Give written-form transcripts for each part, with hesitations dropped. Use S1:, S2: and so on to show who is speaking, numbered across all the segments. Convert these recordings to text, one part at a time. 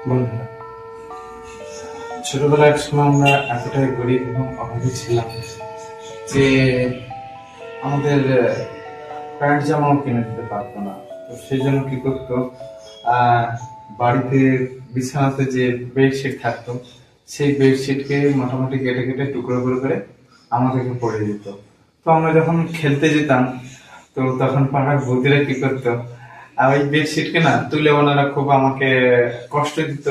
S1: বন্ধুরা, ছোটবেলায় এক সময় আমরা এতটাই গরিব এবং অভাবী ছিলাম যে আমাদের প্যান্ট জামাও কিনে দিতে পারতো না। তো সেই জন্য কি করতো, বাড়িতে বিছানাতে যে বেডশিট থাকতো সেই বেডশিটকে মোটামুটি কেটে কেটে টুকরো করে করে আমাদেরকে পড়ে দিত। তো আমরা যখন খেলতে যেতাম তো তখন পাড়ার বৌদিরা কি করতো, ওই বেডশিটকে না তুলে ওনারা খুব আমাকে কষ্ট দিত,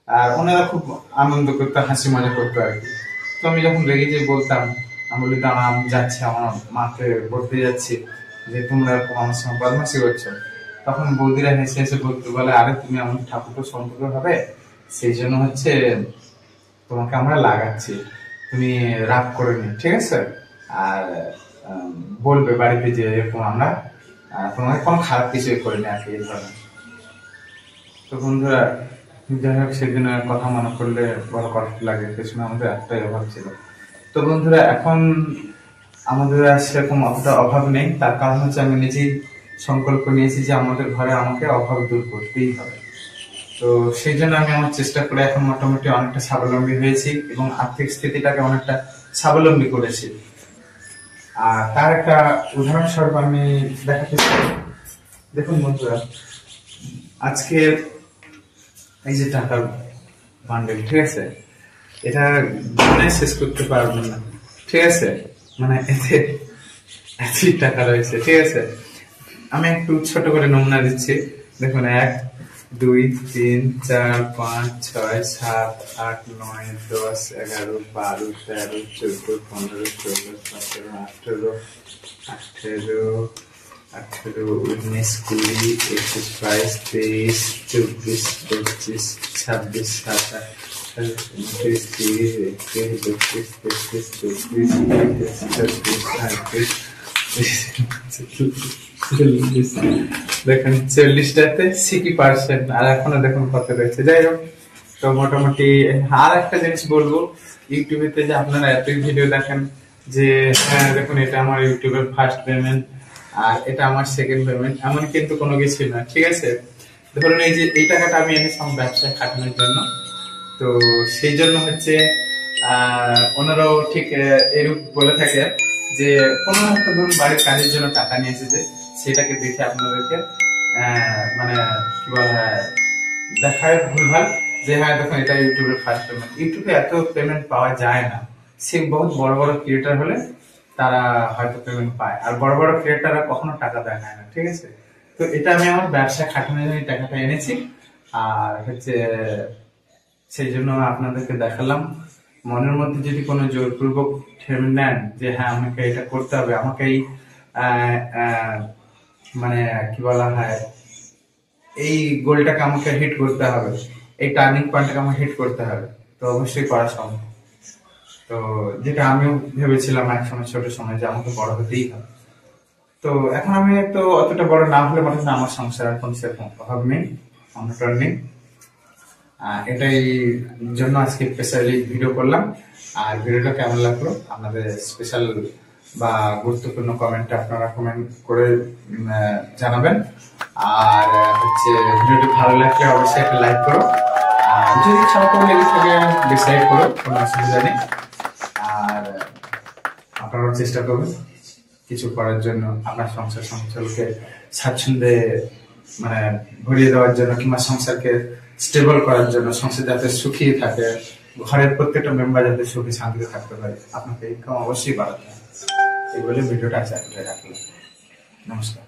S1: আর ওনারা খুব আনন্দ করতো, হাসি মজা করতো আর কি। তো আমি যখন রেগে যেয়ে বলতাম, আমি বলি দাঁড়া আমি যাচ্ছি, আমার মাকে বলতে যাচ্ছি যে তোমরা এরকম আমার সঙ্গে বদমাশি করছো। তখন বৌদিরা হেসে হেসে বলতে বলে, আরে তুমি আমার ঠাকুরতো সম্পর্ক হবে, সেই জন্য হচ্ছে তোমাকে আমরা লাগাচ্ছি, তুমি রাগ করে নি, ঠিক আছে? আর বলবে বাড়িতে যে এরকম আমরা তোমাকে কোনো খারাপ কিছুই করিনি আর কি, এই ধরনের। তো বন্ধুরা, যাই হোক সেদিনের কথা মনে করলে বড় কষ্ট লাগে, পেছনে আমাদের একটাই অভাব ছিল। তো বন্ধুরা, এখন আমাদের আর সেরকম অতটা অভাব নেই, তার কারণ হচ্ছে আমি নিজেই সংকল্প নিয়েছি যে আমাদের ঘরে আমাকে অভাব দূর করতেই হবে। তো সেই জন্য আমি আমার চেষ্টা করে এখন মোটামুটি অনেকটা স্বাবলম্বী হয়েছি এবং আর্থিক স্থিতিটাকে অনেকটা স্বাবলম্বী করেছি। আর তার একটা উদাহরণস্বরূপ আমি দেখাতে চাই। দেখুন বন্ধুরা, আজকে এই যে টাকার বান্ডেল, ঠিক আছে, এটা মানে শেষ করতে পারবো না, ঠিক আছে, মানে এতে এতই টাকা রয়েছে, ঠিক আছে। আমি একটু ছোট করে নমুনা দিচ্ছি। দেখুন, 1 2 3 4 5 6 7 8 9 10 11 12 13 14 15 16 17 18 18 18 19 20 21 22 23 24 25 26 27 29 30 31 32 33 34 35 দেখেন 40টাতে 60%, আর এখনো দেখুন কত রয়েছে। যাই হোক, তো মোটামুটি আর একটা জিনিস বলবো, ইউটিউবেতে যে আপনারা এত ভিডিও দেখেন যে হ্যাঁ দেখুন এটা আমার ইউটিউবের ফার্স্ট পেমেন্ট আর এটা আমার সেকেন্ড পেমেন্ট, এমন কিন্তু কোনো কিছু না, ঠিক আছে। ধরুন এই যে এই টাকাটা আমি এনেছি আমার ব্যবসায় খাটানোর জন্য, তো সেই জন্য হচ্ছে ওনারাও ঠিক এরূপ বলে থাকে যে কোনো একটা ধরুন বাড়ির কাজের জন্য টাকা নিয়ে এসেছে, সেটাকে দেখে আপনাদেরকে মানে কি বলা হয়, দেখায় ভুলভাল যে হ্যাঁ দেখুন এটা ইউটিউবের ফার্স্ট পেমেন্ট। ইউটিউবে এত পেমেন্ট পাওয়া যায় না, সে বহুত বড় বড় ক্রিয়েটার হলে তারা হয়তো পেমেন্ট পায়, আর বড় বড় ক্রিয়েটাররা কখনো টাকা দেয় না, ঠিক আছে। তো এটা আমি আমার ব্যবসা খাটানোর জন্য টাকাটা এনেছি, আর হচ্ছে সেই জন্য আপনাদেরকে দেখালাম। মনের মধ্যে যদি কোনো জোরপূর্বক ঠেলে নেন যে হ্যাঁ আমাকে এটা করতে হবে, আমাকে এই মানে কি বলা হয়, এই গোলটাকে আমাকে হিট করতে হবে, এই টার্নিং পয়েন্টটাকে আমাকে হিট করতে হবে, তো অবশ্যই করা সম্ভব। তো যেটা আমিও ভেবেছিলাম এক সময়, ছোট সময়, যে আমাকে বড় হতেই হবে। তো এখন আমি তো অতটা বড় না হলে মনে হয় আমার সংসার এখন সেরকম অভাব নেই, অনটন নেই। এটাই জন্য আজকে স্পেশালি ভিডিও করলাম। আর ভিডিওটা কেমন লাগলো আপনাদের স্পেশাল বা গুরুত্বপূর্ণ কমেন্টে আপনারা কমেন্ট করে জানাবেন। আর হচ্ছে ভিডিওটি ভালো লাগলে অবশ্যই একটা লাইক করো, আর যদি খারাপ লেগে থাকে ডিসলাইক করো, কোনো অসুবিধা নেই। আর আপনারাও চেষ্টা করবেন কিছু করার জন্য, আপনার সংসার সঞ্চালকে স্বাচ্ছন্দ্যে মানে ভরিয়ে দেওয়ার জন্য, কিংবা সংসারকে স্টেবল করার জন্য, সংসার যাতে সুখী থাকে, ঘরের প্রত্যেকটা মেম্বার যাতে সুখী শান্তিতে থাকতে পারে, আপনাকে ইনকাম অবশ্যই বাড়াতে হবে। এই বলে ভিডিওটা আজকে রাখলাম। নমস্কার।